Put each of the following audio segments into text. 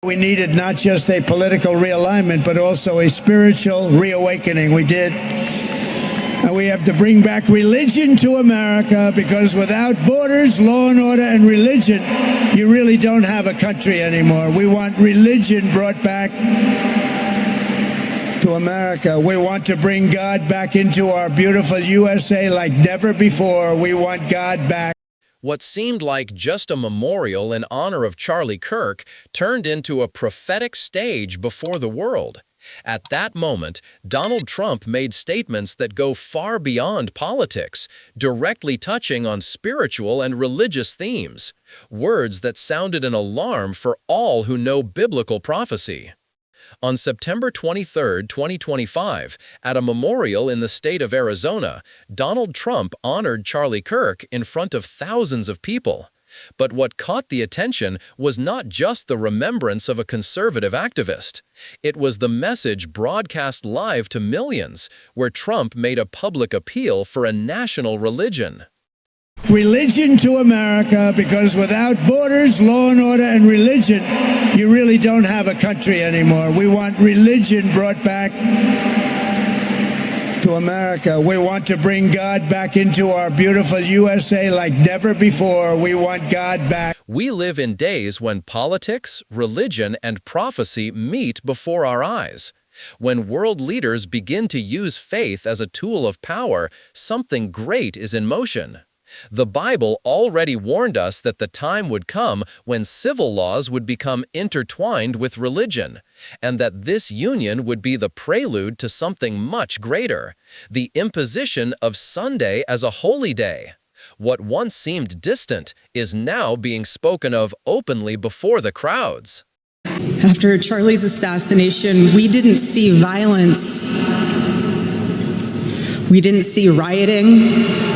We needed not just a political realignment, but also a spiritual reawakening. We did. And we have to bring back religion to America, because without borders, law and order, and religion, you really don't have a country anymore. We want religion brought back to America. We want to bring God back into our beautiful USA like never before. We want God back. What seemed like just a memorial in honor of Charlie Kirk turned into a prophetic stage before the world. At that moment, Donald Trump made statements that go far beyond politics, directly touching on spiritual and religious themes, words that sounded an alarm for all who know biblical prophecy. On September 23, 2025, at a memorial in the state of Arizona, Donald Trump honored Charlie Kirk in front of thousands of people. But what caught the attention was not just the remembrance of a conservative activist. It was the message broadcast live to millions, where Trump made a public appeal for a national religion. Religion to America, because without borders, law and order, and religion, you really don't have a country anymore. We want religion brought back to America. We want to bring God back into our beautiful USA like never before. We want God back. We live in days when politics, religion, and prophecy meet before our eyes. When world leaders begin to use faith as a tool of power, something great is in motion. The Bible already warned us that the time would come when civil laws would become intertwined with religion, and that this union would be the prelude to something much greater, the imposition of Sunday as a holy day. What once seemed distant is now being spoken of openly before the crowds. After Charlie's assassination, we didn't see violence. We didn't see rioting.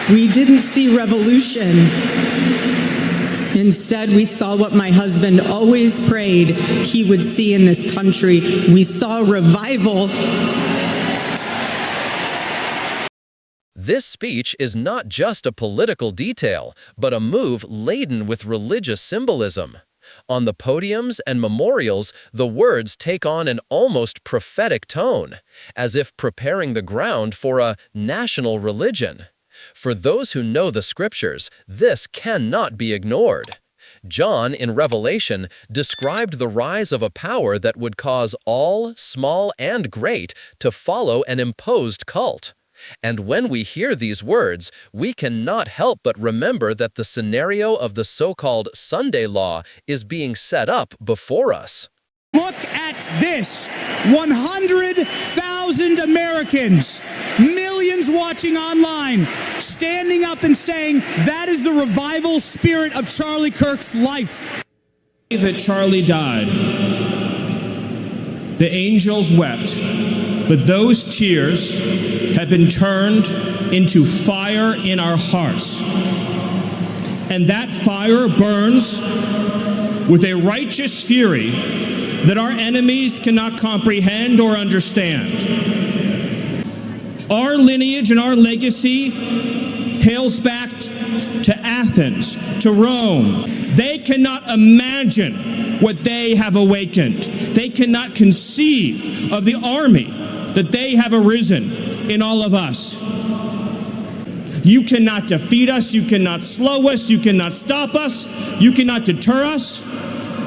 We didn't see revolution. Instead, we saw what my husband always prayed he would see in this country. We saw revival. This speech is not just a political detail, but a move laden with religious symbolism. On the podiums and memorials, the words take on an almost prophetic tone, as if preparing the ground for a national religion. For those who know the scriptures, this cannot be ignored. John, in Revelation, described the rise of a power that would cause all, small and great, to follow an imposed cult. And when we hear these words, we cannot help but remember that the scenario of the so-called Sunday law is being set up before us. Look at this. 100,000 Americans, millions watching online, standing up and saying that is the revival spirit of Charlie Kirk's life. That Charlie died, the angels wept, but those tears have been turned into fire in our hearts. And that fire burns with a righteous fury that our enemies cannot comprehend or understand. Our lineage and our legacy hails back to Athens, to Rome. They cannot imagine what they have awakened. They cannot conceive of the army that they have arisen in all of us. You cannot defeat us. You cannot slow us. You cannot stop us. You cannot deter us.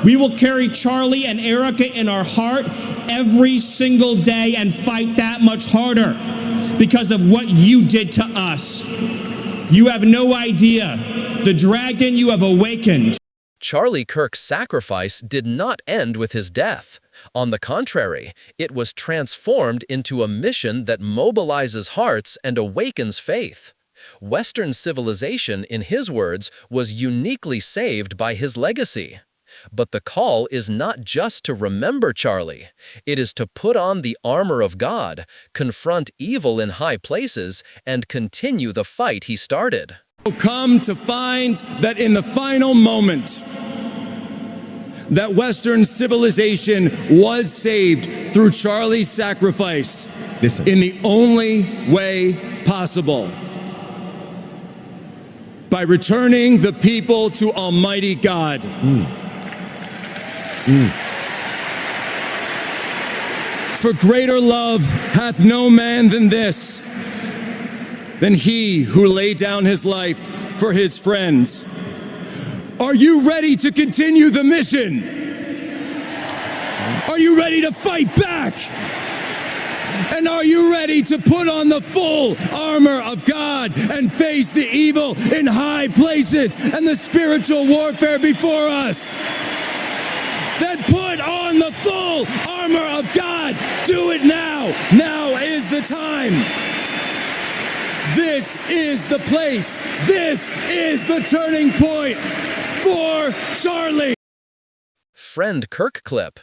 We will carry Charlie and Erica in our heart every single day and fight that much harder because of what you did to us. You have no idea the dragon you have awakened. Charlie Kirk's sacrifice did not end with his death. On the contrary, it was transformed into a mission that mobilizes hearts and awakens faith. Western civilization, in his words, was uniquely saved by his legacy. But the call is not just to remember Charlie. It is to put on the armor of God, confront evil in high places, and continue the fight he started. Come to find that in the final moment, that Western civilization was saved through Charlie's sacrifice in the only way possible, by returning the people to Almighty God. For greater love hath no man than this, than he who laid down his life for his friends. Are you ready to continue the mission? Are you ready to fight back? And are you ready to put on the full armor of God and face the evil in high places and the spiritual warfare before us? Then put on the full armor of God. Do it now. Now is the time. This is the place. This is the turning point for Charlie. Friend Kirk clip.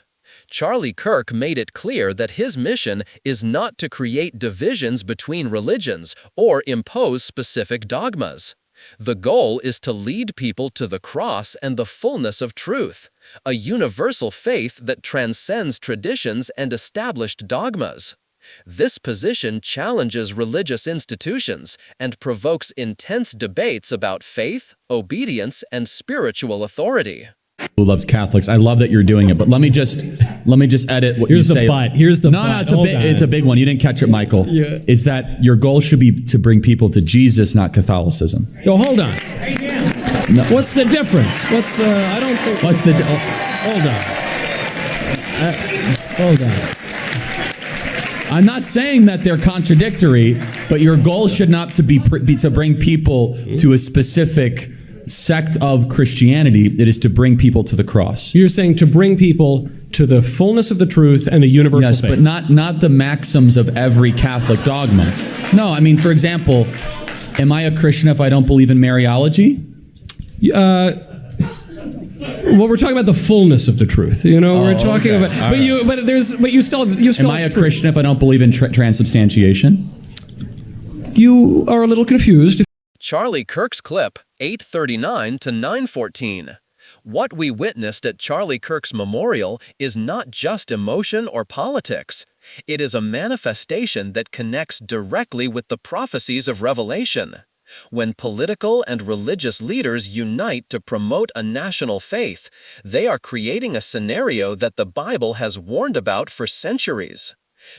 Charlie Kirk made it clear that his mission is not to create divisions between religions or impose specific dogmas. The goal is to lead people to the cross and the fullness of truth, a universal faith that transcends traditions and established dogmas. This position challenges religious institutions and provokes intense debates about faith, obedience, and spiritual authority. Who loves Catholics? I love that you're doing it, but let me just edit what you say. Here's the no, it's a big one. You didn't catch it, Michael. Yeah. Is that your goal should be to bring people to Jesus, not Catholicism? Yo, hold on. No. What's the difference? I don't think. What's the? Hold on. I'm not saying that they're contradictory, but your goal should not to be to bring people to a specific sect of Christianity. It is to bring people to the cross. You're saying to bring people to the fullness of the truth and the universal faith. Yes, but not the maxims of every Catholic dogma. No, I mean, for example, am I a Christian if I don't believe in Mariology? Well, we're talking about the fullness of the truth. We're talking about. You still. Am I a Christian if I don't believe in transubstantiation? You are a little confused. Charlie Kirk's clip, 8:39 to 9:14. What we witnessed at Charlie Kirk's memorial is not just emotion or politics. It is a manifestation that connects directly with the prophecies of Revelation. When political and religious leaders unite to promote a national faith, they are creating a scenario that the Bible has warned about for centuries.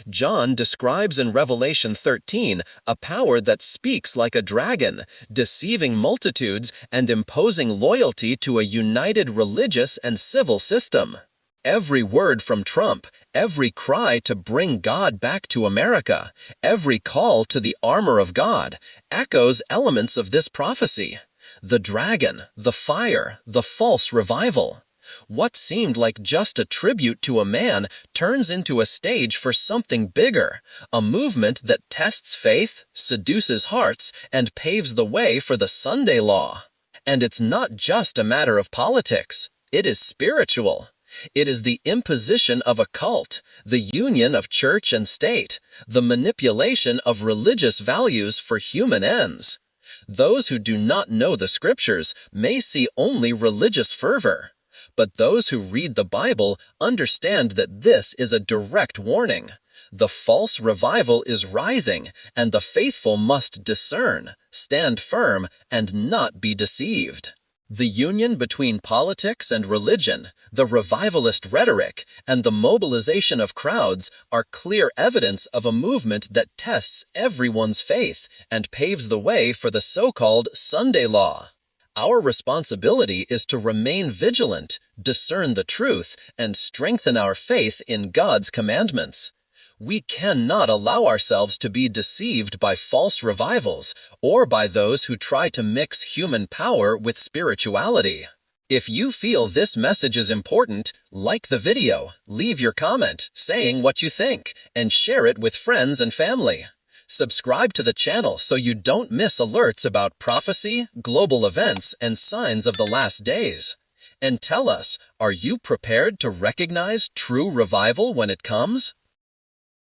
John describes in Revelation 13 a power that speaks like a dragon, deceiving multitudes and imposing loyalty to a united religious and civil system. Every word from Trump, every cry to bring God back to America, every call to the armor of God, echoes elements of this prophecy. The dragon, the fire, the false revival. What seemed like just a tribute to a man turns into a stage for something bigger, a movement that tests faith, seduces hearts, and paves the way for the Sunday law. And it's not just a matter of politics. It is spiritual. It is the imposition of a cult, the union of church and state, the manipulation of religious values for human ends. Those who do not know the scriptures may see only religious fervor. But those who read the Bible understand that this is a direct warning. The false revival is rising, and the faithful must discern, stand firm, and not be deceived. The union between politics and religion, the revivalist rhetoric, and the mobilization of crowds are clear evidence of a movement that tests everyone's faith and paves the way for the so-called Sunday law. Our responsibility is to remain vigilant, discern the truth, and strengthen our faith in God's commandments. We cannot allow ourselves to be deceived by false revivals or by those who try to mix human power with spirituality. If you feel this message is important, like the video, leave your comment saying what you think, and share it with friends and family. Subscribe to the channel so you don't miss alerts about prophecy, global events, and signs of the last days. And tell us, are you prepared to recognize true revival when it comes?